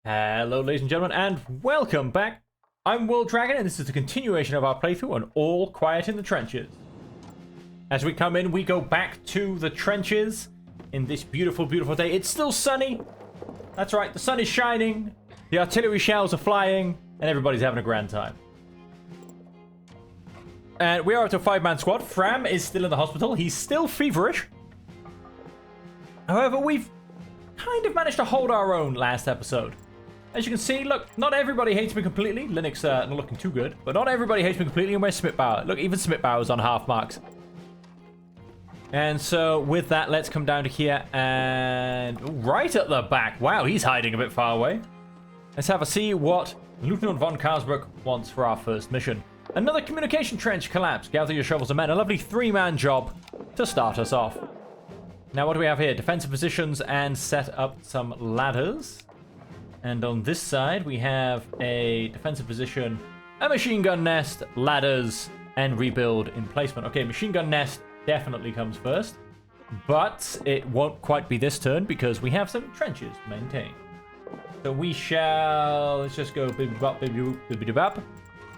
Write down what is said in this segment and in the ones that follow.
Hello ladies and gentlemen, and welcome back. I'm World Dragon, and this is the continuation of our playthrough on All Quiet in the Trenches. As we come in, we go back to the trenches in this beautiful, beautiful day. It's still sunny. That's right, the sun is shining, the artillery shells are flying, and everybody's having a grand time. And we are up to a 5-man squad. Fram is still in the hospital. He's still feverish. However, we've kind of managed to hold our own last episode. As you can see, look, not everybody hates me completely. Linux not looking too good, but not everybody hates me completely. And where's Smithbauer? Look, even Smithbauer's on half marks. And so with that, let's come down to here and right at the back. Wow, he's hiding a bit far away. Let's have a see what Lieutenant von Karsbrook wants for our first mission. Another communication trench collapse. Gather your shovels and men. A lovely 3-man job to start us off. Now, what do we have here? Defensive positions and set up some ladders. And on this side, we have a defensive position, a machine gun nest, ladders, and rebuild emplacement. Okay, machine gun nest definitely comes first. But it won't quite be this turn because we have some trenches to maintain. So we shall... Let's just go bibbidi-bop, bibbidi-bop.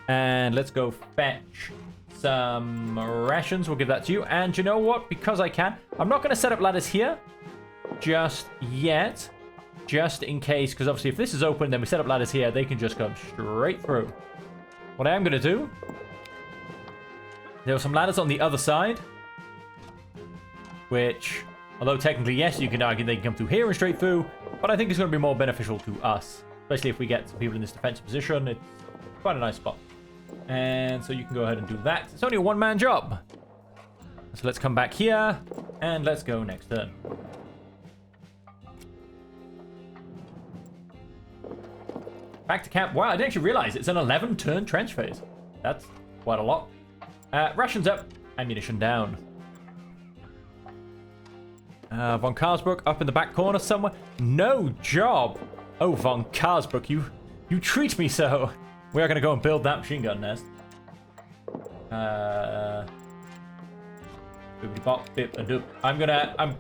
And let's go fetch some rations. We'll give that to you. And you know what? Because I can, I'm not going to set up ladders here just yet. Just in case, because obviously if this is open, then we set up ladders here, they can just come straight through. What I am going to do, there are some ladders on the other side, which, although technically, yes, you can argue they can come through here and straight through, but I think it's going to be more beneficial to us, especially if we get some people in this defensive position. It's quite a nice spot. And so you can go ahead and do that. It's only a 1-man job. So let's come back here, and let's go next turn. Back to camp. Wow, I didn't actually realize it's an 11-turn trench phase. That's quite a lot. Rations up, ammunition down. Von Karsbrook up in the back corner somewhere. No job. Oh, Von Karsbrook, you treat me so. We are going to go and build that machine gun nest. I'm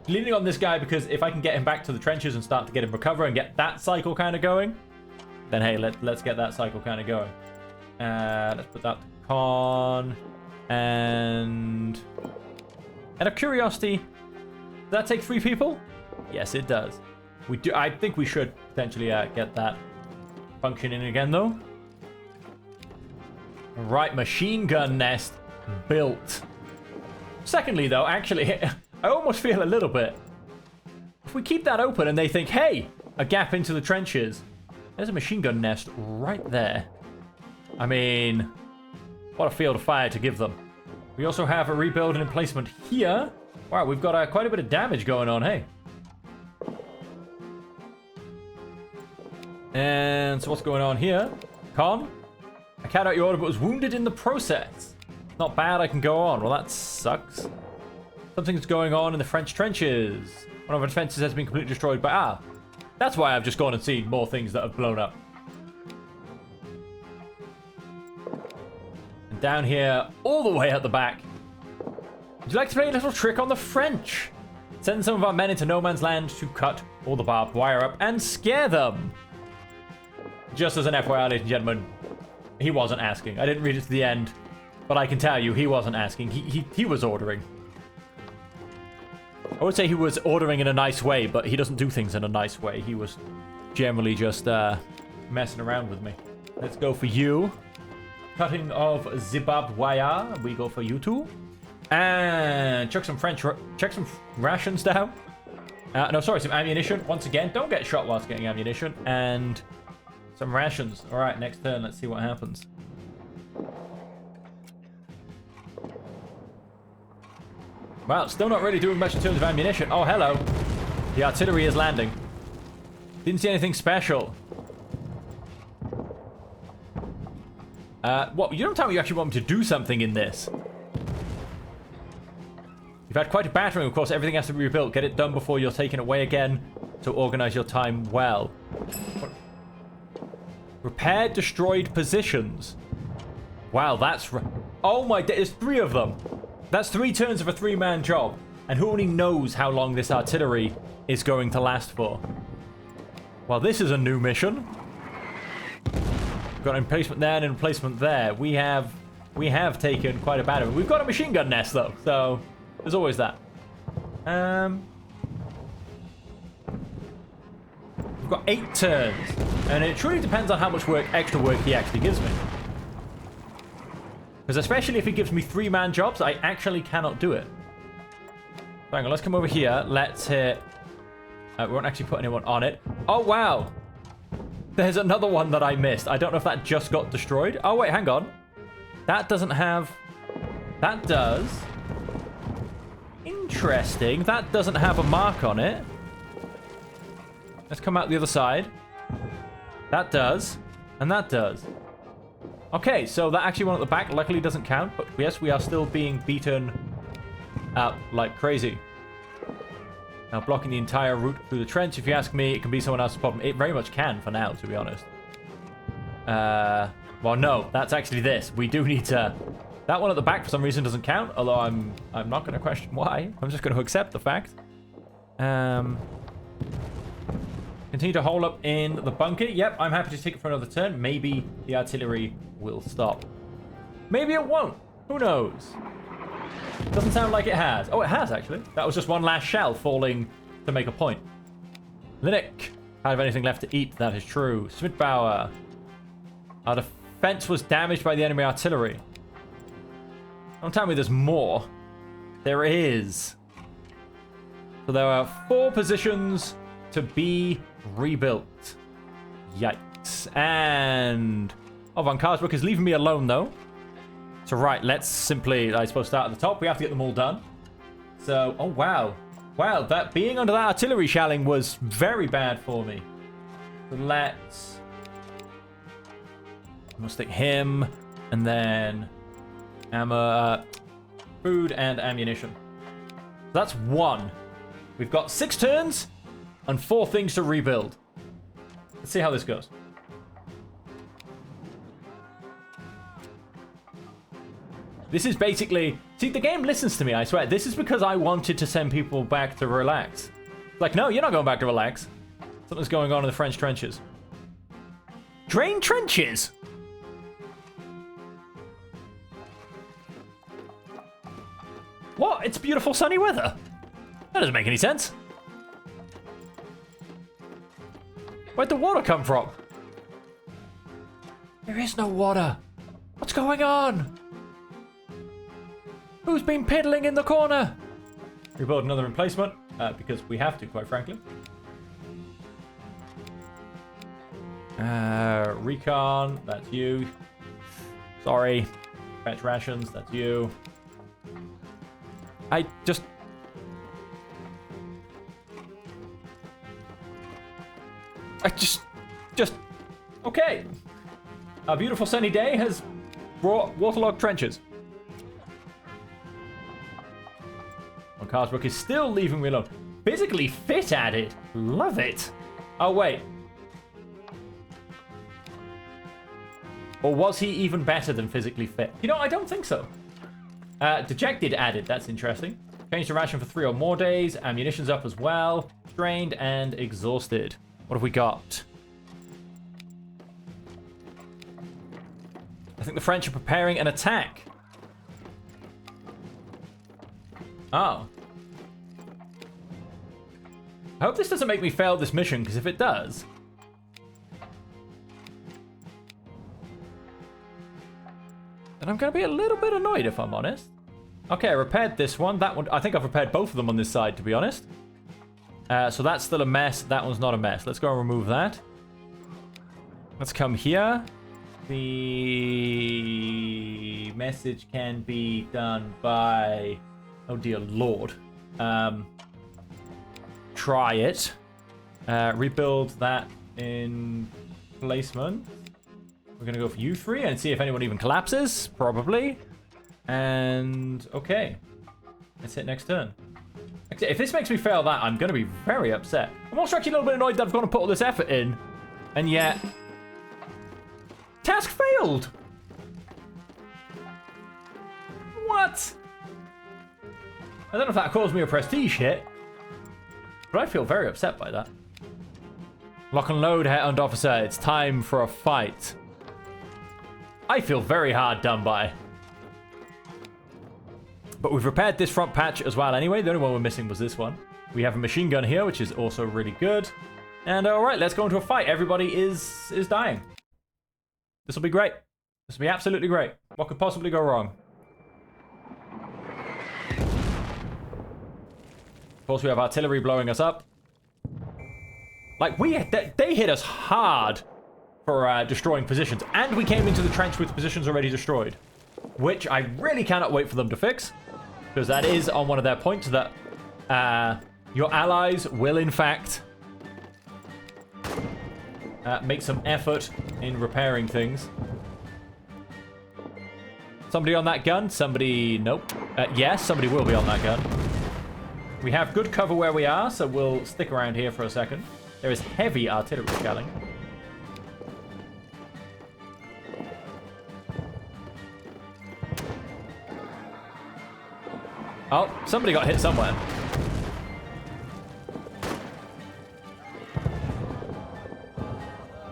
leaning on this guy because if I can get him back to the trenches and start to get him recover and get that cycle kind of going, then hey, let's get that cycle kind of going. Let's put that to con. And out of curiosity, does that take 3 people? Yes, it does. We do. I think we should potentially get that functioning again, though. Right, machine gun nest built. Secondly, though, actually, I almost feel a little bit. If we keep that open and they think, hey, a gap into the trenches. There's a machine gun nest right there. I mean, what a field of fire to give them. We also have a rebuild and emplacement here. Wow, we've got quite a bit of damage going on, hey. And so what's going on here? Con, I carried out your order but was wounded in the process. Not bad, I can go on. Well, that sucks. Something's going on in the French trenches. One of our defenses has been completely destroyed by... That's why I've just gone and seen more things that have blown up. And down here, all the way at the back. Would you like to play a little trick on the French? Send some of our men into no man's land to cut all the barbed wire up and scare them. Just as an FYI, ladies and gentlemen, he wasn't asking. I didn't read it to the end, but I can tell you he wasn't asking. He was ordering. I would say he was ordering in a nice way, but he doesn't do things in a nice way. He was generally just messing around with me. Let's go for you. Cutting of the barbed wire. We go for you two. And chuck some check some rations down. No, sorry, some ammunition. Once again, don't get shot whilst getting ammunition. And some rations. All right, next turn. Let's see what happens. Well, still not really doing much in terms of ammunition. Oh, hello. The artillery is landing. Didn't see anything special. What? You don't tell me you actually want me to do something in this. You've had quite a battering. Of course, everything has to be rebuilt. Get it done before you're taken away again. So organize your time well. What? Repair destroyed positions. Wow, that's... Oh my... There's 3 of them. That's 3 turns of a 3-man job. And who only knows how long this artillery is going to last for. Well, this is a new mission. We've got an emplacement there and an emplacement there. We have taken quite a bad of it. We've got a machine gun nest, though, so there's always that. We've got 8 turns, and it truly depends on how much extra work he actually gives me. Because especially if he gives me 3-man jobs, I actually cannot do it. So hang on, let's come over here. Let's hit... we won't actually put anyone on it. Oh, wow. There's another one that I missed. I don't know if that just got destroyed. Oh, wait, hang on. That doesn't have... That does. Interesting. That doesn't have a mark on it. Let's come out the other side. That does. And that does. Okay, so that actually one at the back luckily doesn't count. But yes, we are still being beaten up like crazy. Now blocking the entire route through the trench. If you ask me, it can be someone else's problem. It very much can for now, to be honest. Well, no, that's actually this. We do need to... That one at the back for some reason doesn't count. Although I'm not going to question why. I'm just going to accept the fact. Continue to hold up in the bunker. Yep, I'm happy to take it for another turn. Maybe the artillery will stop. Maybe it won't. Who knows? Doesn't sound like it has. Oh, it has, actually. That was just one last shell falling to make a point. Linux. I have anything left to eat. That is true. Schmidbauer. Our defense was damaged by the enemy artillery. Don't tell me there's more. There is. So there are 4 positions to be rebuilt. Yikes. And... Oh, Von Karsbrook is leaving me alone, though. So, right, let's simply, I suppose, start at the top. We have to get them all done. So, oh, wow. Wow, that being under that artillery shelling was very bad for me. So let's... We'll stick him, and then... food and ammunition. So that's 1. We've got 6 turns, and 4 things to rebuild. Let's see how this goes. This is basically... See, the game listens to me, I swear. This is because I wanted to send people back to relax. Like, no, you're not going back to relax. Something's going on in the French trenches. Drain trenches? What? It's beautiful sunny weather. That doesn't make any sense. Where'd the water come from? There is no water. What's going on? Who's been piddling in the corner? Rebuild another emplacement, because we have to, quite frankly. Recon, that's you. Sorry. Fetch rations, that's you. I just... Okay. A beautiful sunny day has brought waterlogged trenches. Karsbrook is still leaving me alone. Physically fit at it. Love it. Oh, wait. Or was he even better than physically fit? You know, I don't think so. Dejected added. That's interesting. Changed the ration for 3 or more days. Ammunition's up as well. Strained and exhausted. What have we got? I think the French are preparing an attack. Oh. I hope this doesn't make me fail this mission, because if it does... then I'm going to be a little bit annoyed, if I'm honest. Okay, I repaired this one. That one, I think I've repaired both of them on this side, to be honest. So that's still a mess. That one's not a mess. Let's go and remove that. Let's come here. The message can be done by... Oh, dear Lord. Try it. Rebuild that in placement. We're going to go for you 3 and see if anyone even collapses. Probably. And, okay. Let's hit next turn. If this makes me fail that, I'm going to be very upset. I'm also actually a little bit annoyed that I've got to put all this effort in. And yet... task failed! What? I don't know if that caused me a prestige hit. But I feel very upset by that. Lock and load, Headhunt Officer. It's time for a fight. I feel very hard done by. But we've repaired this front patch as well anyway. The only one we're missing was this one. We have a machine gun here, which is also really good. And alright, let's go into a fight. Everybody is dying. This will be great. This will be absolutely great. What could possibly go wrong? Of course, we have artillery blowing us up. Like, they hit us hard for destroying positions. And we came into the trench with positions already destroyed. Which I really cannot wait for them to fix. Because that is on one of their points that your allies will, in fact, make some effort in repairing things. Somebody on that gun? Somebody... Nope. Yes, somebody will be on that gun. We have good cover where we are, so we'll stick around here for a second. There is heavy artillery shelling. Oh, somebody got hit somewhere.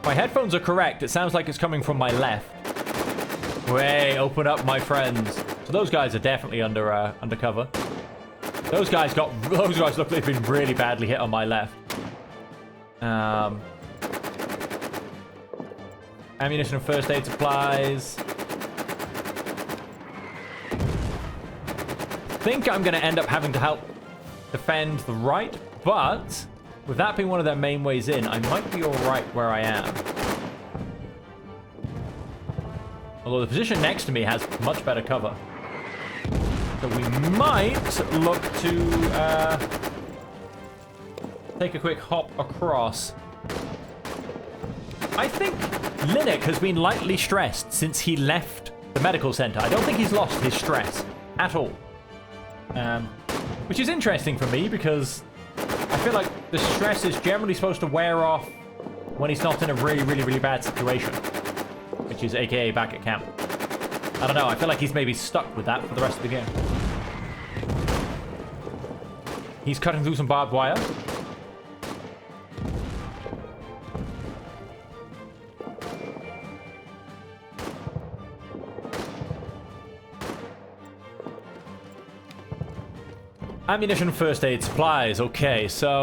My headphones are correct. It sounds like it's coming from my left. Way, open up, my friends. So those guys are definitely under cover. Those guys look like they've been really badly hit on my left. Ammunition and first aid supplies. I think I'm going to end up having to help defend the right, but with that being one of their main ways in, I might be alright where I am. Although the position next to me has much better cover. So we might look to take a quick hop across. I think Linux has been lightly stressed since he left the medical center. I don't think he's lost his stress at all. Which is interesting for me because I feel like the stress is generally supposed to wear off when he's not in a really bad situation. Which is aka back at camp. I don't know, I feel like he's maybe stuck with that for the rest of the game. He's cutting through some barbed wire. Ammunition, first aid, supplies. Okay, so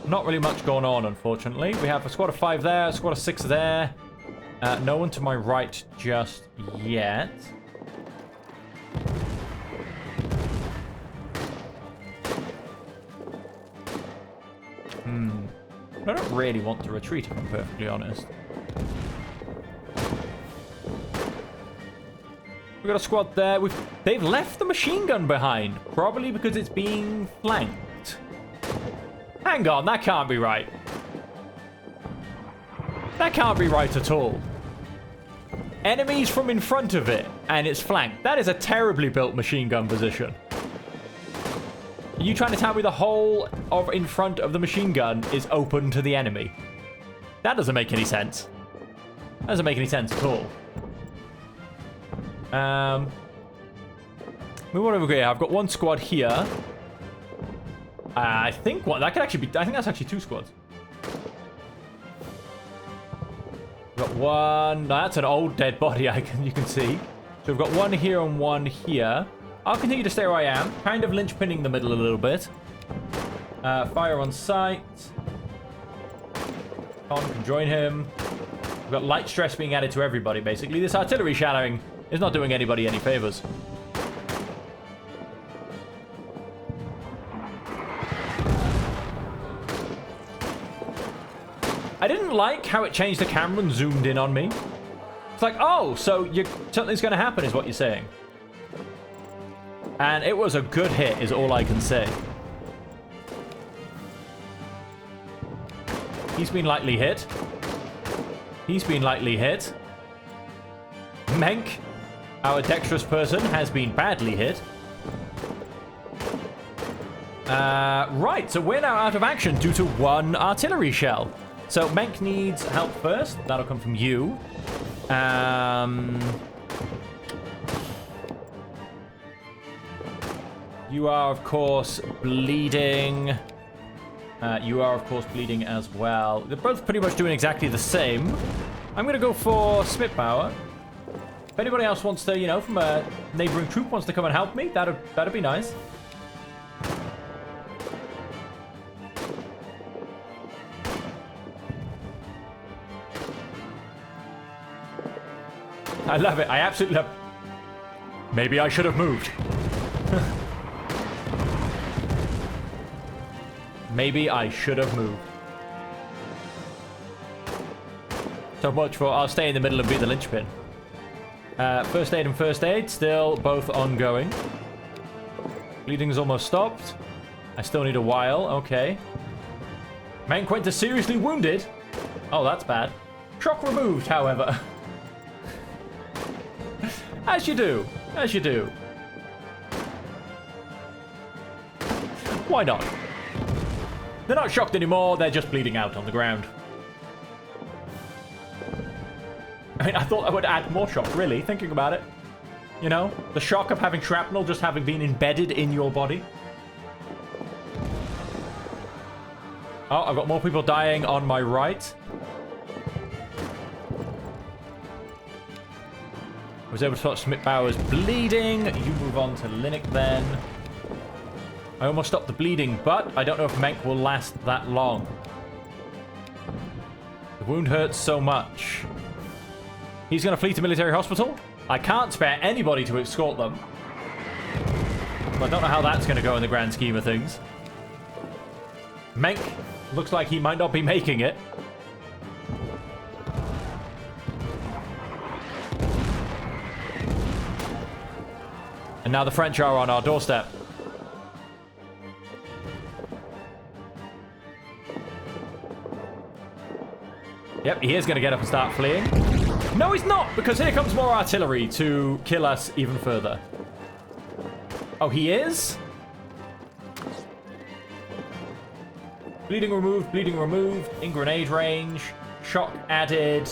not really much going on, unfortunately. We have a squad of 5 there, a squad of 6 there. No one to my right just yet. I don't really want to retreat, if I'm perfectly honest. We've got a squad there. They've left the machine gun behind. Probably because it's being flanked. Hang on, that can't be right. That can't be right at all. Enemies from in front of it, and it's flanked. That is a terribly built machine gun position. Are you trying to tell me the whole of in front of the machine gun is open to the enemy? That doesn't make any sense. That doesn't make any sense at all. Move on over here. I've got one squad here. I think that could actually be. I think that's actually 2 squads. We've got one. No, that's an old dead body. You can see. So we've got one here and one here. I'll continue to stay where I am. Kind of linchpinning the middle a little bit. Fire on sight. Con can join him. We've got light stress being added to everybody, basically. This artillery shadowing is not doing anybody any favors. I didn't like how it changed the camera and zoomed in on me. It's like, oh, so something's going to happen is what you're saying. And it was a good hit is all I can say. He's been lightly hit. He's been lightly hit. Menk, our dexterous person, has been badly hit. Right, so we're now out of action due to 1 artillery shell. So Menk needs help first. That'll come from you. You are, of course, bleeding. You are, of course, bleeding as well. They're both pretty much doing exactly the same. I'm going to go for Smithbauer. If anybody else wants to, you know, from a neighboring troop wants to come and help me, that'd be nice. I love it. I absolutely love it. Maybe I should have moved. Maybe I should have moved. So much for I'll stay in the middle and be the linchpin. First aid and first aid, still both ongoing. Bleeding's almost stopped. I still need a while, okay. Man Quinta seriously wounded. Oh, that's bad. Shock removed, however. As you do. As you do. Why not? They're not shocked anymore, they're just bleeding out on the ground. I mean, I thought that would add more shock, really, thinking about it. You know, the shock of having shrapnel just having been embedded in your body. Oh, I've got more people dying on my right. I was able to stop Smithbauer's bleeding. You move on to Linux then. I almost stopped the bleeding, but I don't know if Menk will last that long. The wound hurts so much. He's going to flee to military hospital. I can't spare anybody to escort them. But I don't know how that's going to go in the grand scheme of things. Menk looks like he might not be making it. And now the French are on our doorstep. Yep, he is going to get up and start fleeing. No, he's not, because here comes more artillery to kill us even further. Oh, he is? Bleeding removed, in grenade range, shock added.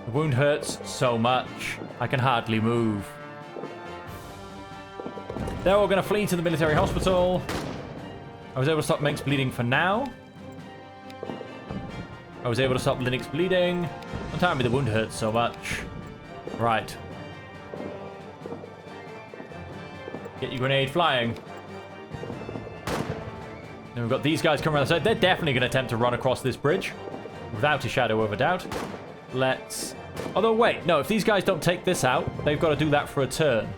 The wound hurts so much, I can hardly move. They're all going to flee to the military hospital. I was able to stop Menk's bleeding for now. I was able to stop Linux bleeding. Don't tell me the wound hurts so much. Right. Get your grenade flying. Then we've got these guys coming around the side. They're definitely going to attempt to run across this bridge. Without a shadow of a doubt. Let's... Although, wait. No, if these guys don't take this out, they've got to do that for a turn.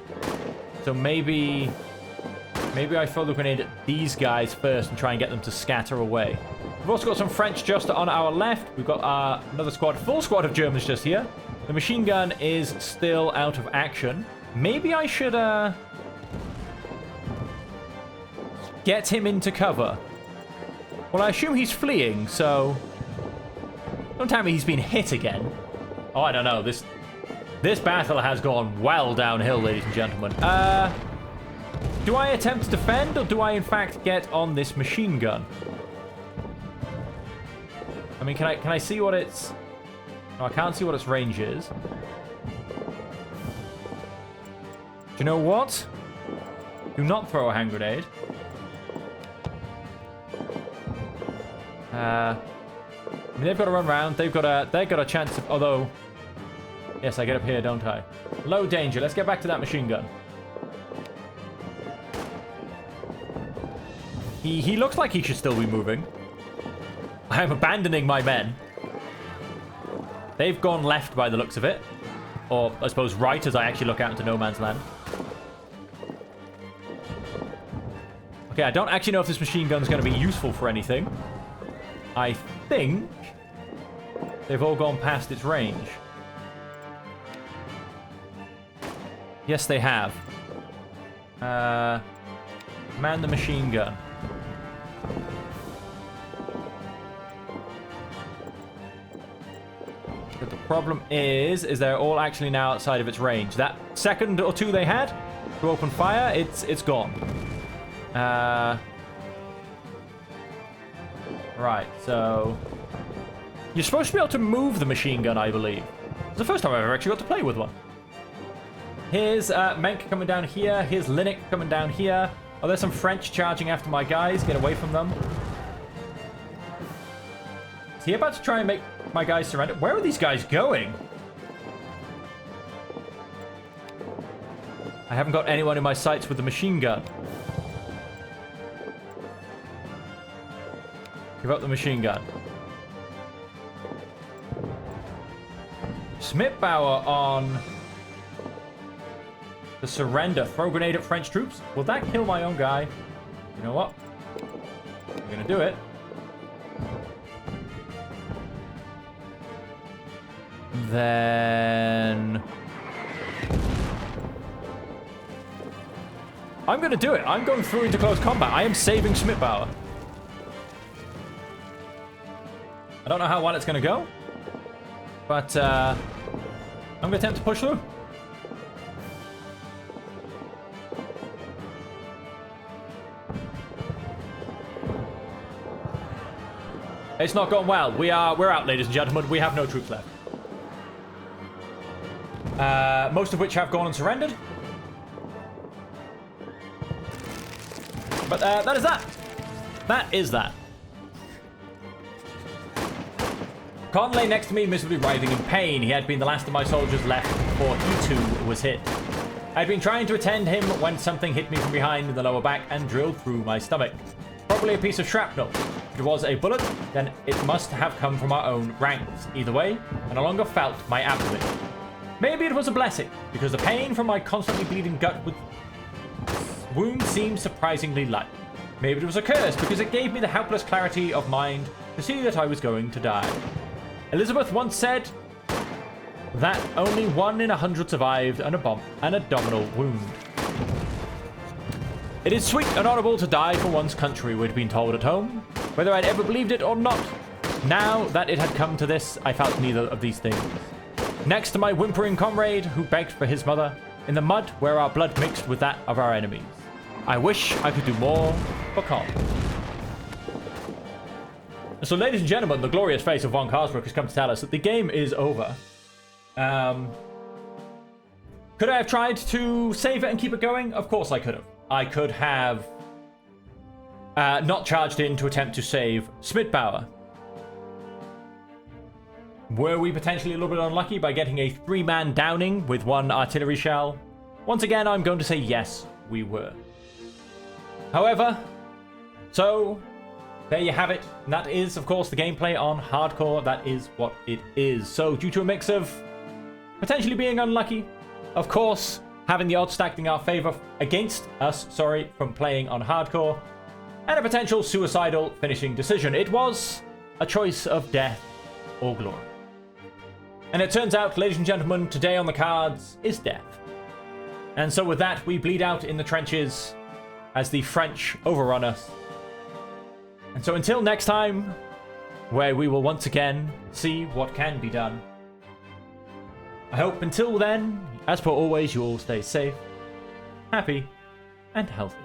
So maybe... Maybe I throw the grenade at these guys first and try and get them to scatter away. We've also got some French just on our left. We've got another squad, full squad of Germans just here. The machine gun is still out of action. Maybe I should get him into cover. Well, I assume he's fleeing, so... Don't tell me he's been hit again. Oh, I don't know. This battle has gone well downhill, ladies and gentlemen. Do I attempt to defend, or do I in fact get on this machine gun? I mean, can I see what its... No, I can't see what its range is. Do you know what? Do not throw a hand grenade. I mean, they've got to run around. They've got a chance of... Although... Yes, I get up here, don't I? Low danger. Let's get back to that machine gun. He looks like he should still be moving. I am abandoning my men. They've gone left by the looks of it. Or, I suppose, right as I actually look out into no man's land. Okay, I don't actually know if this machine gun is going to be useful for anything. I think they've all gone past its range. Yes, they have. Man the machine gun. But the problem is they're all actually now outside of its range. That second or two they had to open fire, it's gone. Right, so... You're supposed to be able to move the machine gun, I believe. It's the first time I've ever actually got to play with one. Here's Menk coming down here. Here's Linux coming down here. Oh, there's some French charging after my guys. Get away from them. Is he about to try and make my guys surrender? Where are these guys going? I haven't got anyone in my sights with a machine gun. Give up the machine gun. Schmidt-Bauer on the surrender. Throw grenade at French troops. Will that kill my own guy? You know what? We're gonna do it. Then I'm gonna do it. I'm going through into close combat. I am saving Schmidt-Bauer. I don't know how well it's gonna go, but I'm gonna attempt to push through. It's not going well. We're out, ladies and gentlemen. We have no troops left. Most of which have gone and surrendered. But that is that. That is that. Con lay next to me, miserably writhing in pain. He had been the last of my soldiers left before he too was hit. I had been trying to attend him when something hit me from behind in the lower back and drilled through my stomach. Probably a piece of shrapnel. If it was a bullet, then it must have come from our own ranks. Either way, I no longer felt my abdomen. Maybe it was a blessing, because the pain from my constantly bleeding gut with wound seemed surprisingly light. Maybe it was a curse, because it gave me the helpless clarity of mind to see that I was going to die. Elizabeth once said that only 1 in 100 survived an abdominal wound. It is sweet and honorable to die for one's country, we'd been told at home, whether I'd ever believed it or not. Now that it had come to this, I felt neither of these things. Next to my whimpering comrade, who begged for his mother, in the mud where our blood mixed with that of our enemies. I wish I could do more for Con. So, ladies and gentlemen, the glorious face of von Karlsruhe has come to tell us that the game is over. Could I have tried to save it and keep it going? Of course I could have. I could have not charged in to attempt to save Schmidt-Bauer. Were we potentially a little bit unlucky by getting a 3-man downing with 1 artillery shell? Once again, I'm going to say yes, we were. However, so there you have it. And that is, of course, the gameplay on hardcore. That is what it is. So due to a mix of potentially being unlucky, of course, having the odds stacked in our favor against us, from playing on hardcore, and a potential suicidal finishing decision, it was a choice of death or glory. And it turns out, ladies and gentlemen, today on the cards is death. And so with that, we bleed out in the trenches as the French overrun us. And so until next time, where we will once again see what can be done. I hope until then, as per always, you all stay safe, happy, and healthy.